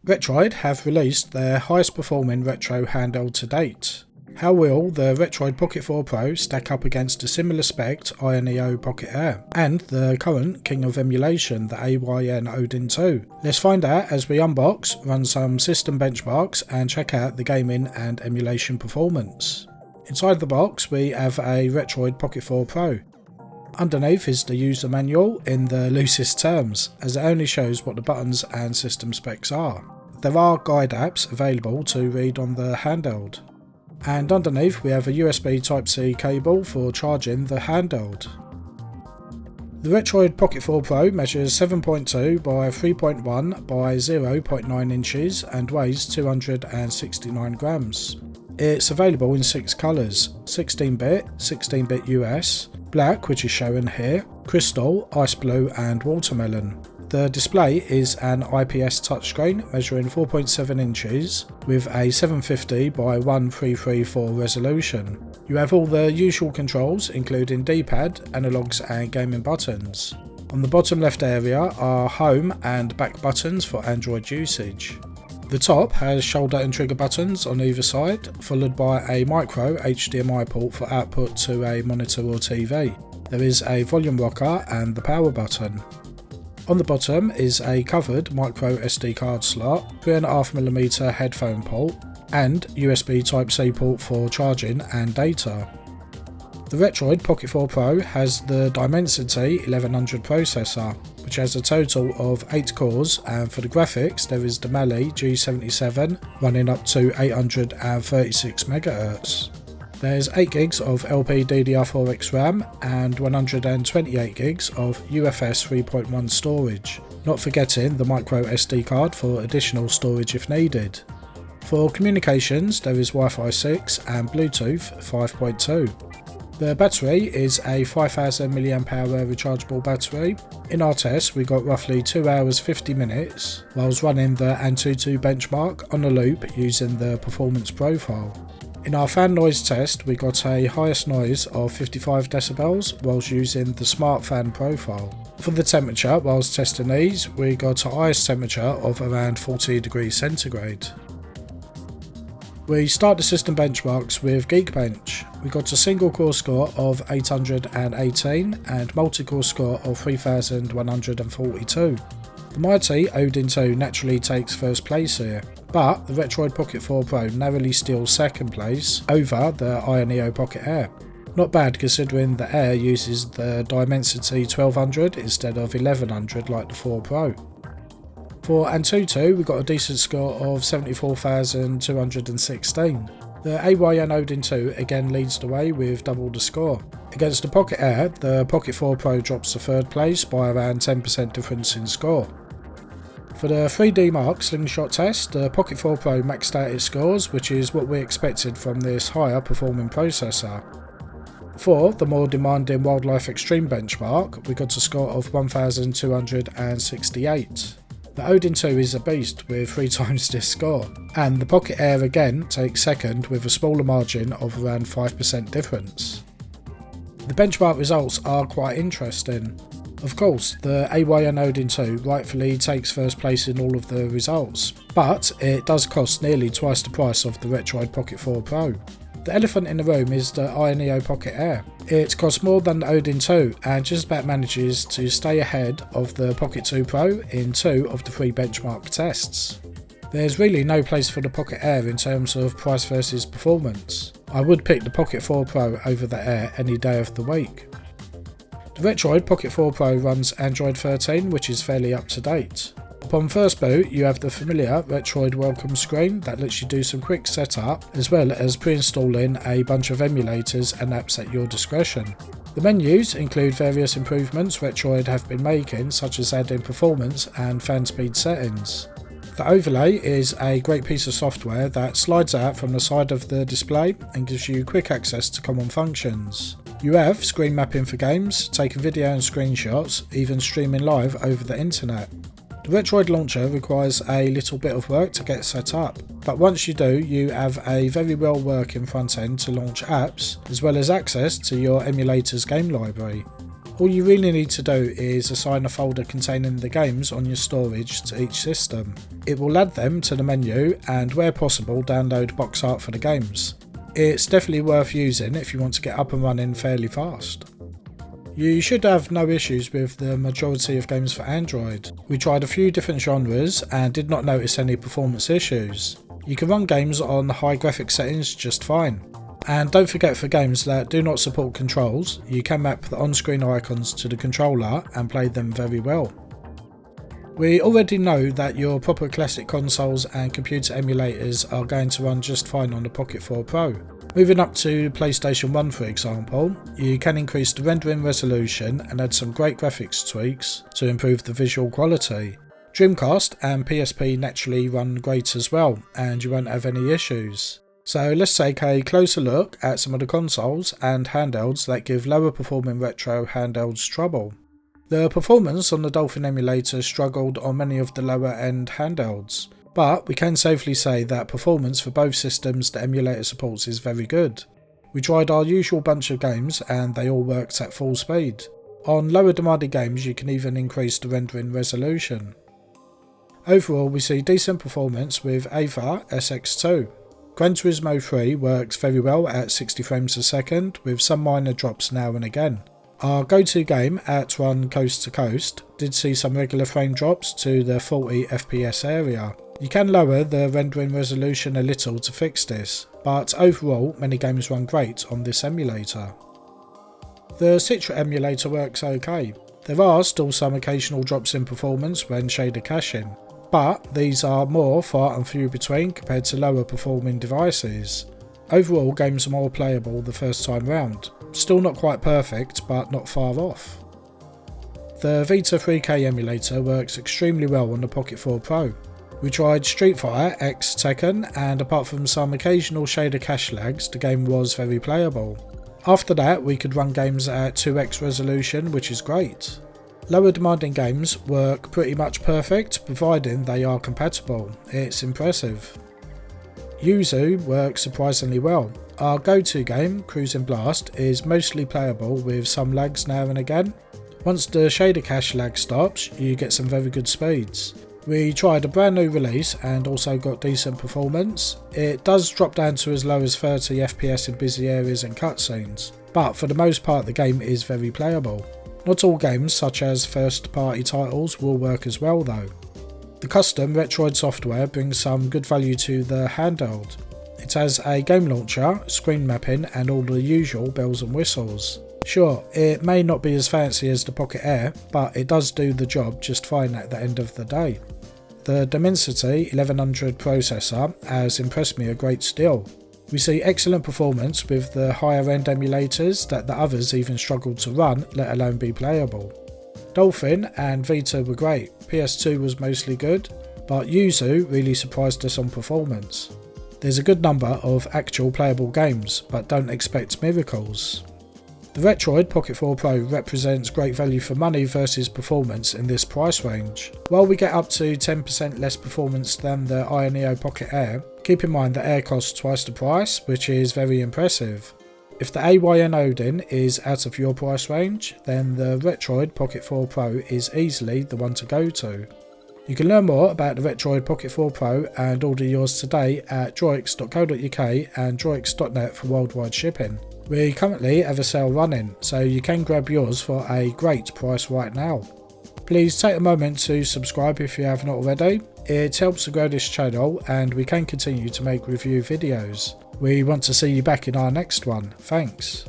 Retroid have released their highest performing retro handheld to date. How will the Retroid Pocket 4 Pro stack up against a similar spec AYN Pocket Air and the current king of emulation, the AYN Odin 2? Let's find out as we unbox, run some system benchmarks and check out the gaming and emulation performance. Inside the box we have a Retroid Pocket 4 Pro. Underneath is the user manual in the loosest terms, as it only shows what the buttons and system specs are. There are guide apps available to read on the handheld. And underneath we have a USB Type-C cable for charging the handheld. The Retroid Pocket 4 Pro measures 7.2 by 3.1 by 0.9 inches and weighs 269 grams. It's available in 6 colours: 16-bit, 16-bit US, black, which is shown here, crystal, ice blue and watermelon. The display is an IPS touchscreen measuring 4.7 inches with a 750 by 1334 resolution. You have all the usual controls including D-pad, analogues and gaming buttons. On the bottom left area are home and back buttons for Android usage. The top has shoulder and trigger buttons on either side, followed by a micro HDMI port for output to a monitor or TV. There is a volume rocker and the power button. On the bottom is a covered micro SD card slot, 3.5mm headphone port, and USB Type-C port for charging and data. The Retroid Pocket 4 Pro has the Dimensity 1100 processor, which has a total of 8 cores, and for the graphics there is the Mali G77 running up to 836 MHz. There's 8GB of LPDDR4X RAM and 128GB of UFS 3.1 storage, not forgetting the micro SD card for additional storage if needed. For communications there is Wi-Fi 6 and Bluetooth 5.2. The battery is a 5000 mAh rechargeable battery. In our test we got roughly 2 hours 50 minutes whilst running the Antutu benchmark on a loop using the performance profile. In our fan noise test we got a highest noise of 55 decibels whilst using the smart fan profile. For the temperature whilst testing these we got a highest temperature of around 40 degrees centigrade. We start the system benchmarks with Geekbench. We got a single core score of 818 and multi-core score of 3142. The mighty Odin 2 naturally takes first place here, but the Retroid Pocket 4 Pro narrowly steals second place over the AYN Pocket Air. Not bad considering the Air uses the Dimensity 1200 instead of 1100 like the 4 Pro. For Antutu we got a decent score of 74,216. The AYN Odin 2 again leads the way with double the score. Against the Pocket Air, the Pocket 4 Pro drops to third place by around 10% difference in score. For the 3D Mark slingshot test, the Pocket 4 Pro maxed out its scores, which is what we expected from this higher performing processor. For the more demanding Wildlife Extreme benchmark, we got a score of 1268. The Odin 2 is a beast with 3 times this score, and the Pocket Air again takes second with a smaller margin of around 5% difference. The benchmark results are quite interesting. Of course, the AYN Odin 2 rightfully takes first place in all of the results, but it does cost nearly twice the price of the Retroid Pocket 4 Pro. The elephant in the room is the AYN Pocket Air. It costs more than the Odin 2 and just about manages to stay ahead of the Pocket 2 Pro in 2 of the 3 benchmark tests. There's really no place for the Pocket Air in terms of price versus performance. I would pick the Pocket 4 Pro over the Air any day of the week. The Retroid Pocket 4 Pro runs Android 13, which is fairly up to date. Upon first boot you have the familiar Retroid welcome screen that lets you do some quick setup as well as pre-installing a bunch of emulators and apps at your discretion. The menus include various improvements Retroid have been making, such as adding performance and fan speed settings. The overlay is a great piece of software that slides out from the side of the display and gives you quick access to common functions. You have screen mapping for games, taking video and screenshots, even streaming live over the internet. The Retroid launcher requires a little bit of work to get set up, but once you do, you have a very well working front end to launch apps, as well as access to your emulator's game library. All you really need to do is assign a folder containing the games on your storage to each system. It will add them to the menu and where possible download box art for the games. It's definitely worth using if you want to get up and running fairly fast. You should have no issues with the majority of games for Android. We tried a few different genres and did not notice any performance issues. You can run games on high graphics settings just fine. And don't forget, for games that do not support controls, you can map the on-screen icons to the controller and play them very well. We already know that your proper classic consoles and computer emulators are going to run just fine on the Pocket 4 Pro. Moving up to PlayStation 1 for example, you can increase the rendering resolution and add some great graphics tweaks to improve the visual quality. Dreamcast and PSP naturally run great as well, and you won't have any issues. So let's take a closer look at some of the consoles and handhelds that give lower performing retro handhelds trouble. The performance on the Dolphin emulator struggled on many of the lower end handhelds, but we can safely say that performance for both systems the emulator supports is very good. We tried our usual bunch of games and they all worked at full speed. On lower demanding games you can even increase the rendering resolution. Overall we see decent performance with Ava SX2. Gran Turismo 3 works very well at 60 frames a second with some minor drops now and again. Our go-to game, At Run Coast to Coast, did see some regular frame drops to the 40 FPS area. You can lower the rendering resolution a little to fix this, but overall many games run great on this emulator. The Citra emulator works okay. There are still some occasional drops in performance when shader caching, but these are more far and few between compared to lower performing devices. Overall games are more playable the first time round. Still not quite perfect, but not far off. The Vita 3K emulator works extremely well on the Pocket 4 Pro. We tried Street Fighter X Tekken and apart from some occasional shader cache lags, the game was very playable. After that we could run games at 2x resolution, which is great. Lower demanding games work pretty much perfect providing they are compatible. It's impressive. Yuzu works surprisingly well. Our go-to game, Cruising Blast, is mostly playable with some lags now and again. Once the shader cache lag stops, you get some very good speeds. We tried a brand new release and also got decent performance. It does drop down to as low as 30 FPS in busy areas and cutscenes, but for the most part the game is very playable. Not all games such as first party titles will work as well though. The custom Retroid software brings some good value to the handheld. It has a game launcher, screen mapping and all the usual bells and whistles. Sure, it may not be as fancy as the Pocket Air, but it does do the job just fine at the end of the day. The Dimensity 1100 processor has impressed me a great deal. We see excellent performance with the higher end emulators that the others even struggled to run, let alone be playable. Dolphin and Vita were great, PS2 was mostly good, but Yuzu really surprised us on performance. There's a good number of actual playable games, but don't expect miracles. The Retroid Pocket 4 Pro represents great value for money versus performance in this price range. While we get up to 10% less performance than the AYN Pocket Air, keep in mind that Air costs twice the price, which is very impressive. If the AYN Odin is out of your price range, then the Retroid Pocket 4 Pro is easily the one to go to. You can learn more about the Retroid Pocket 4 Pro and order yours today at DroiX.co.uk and DroiX.net for worldwide shipping. We currently have a sale running, so you can grab yours for a great price right now. Please take a moment to subscribe if you have not already. It helps to grow this channel and we can continue to make review videos. We want to see you back in our next one. Thanks.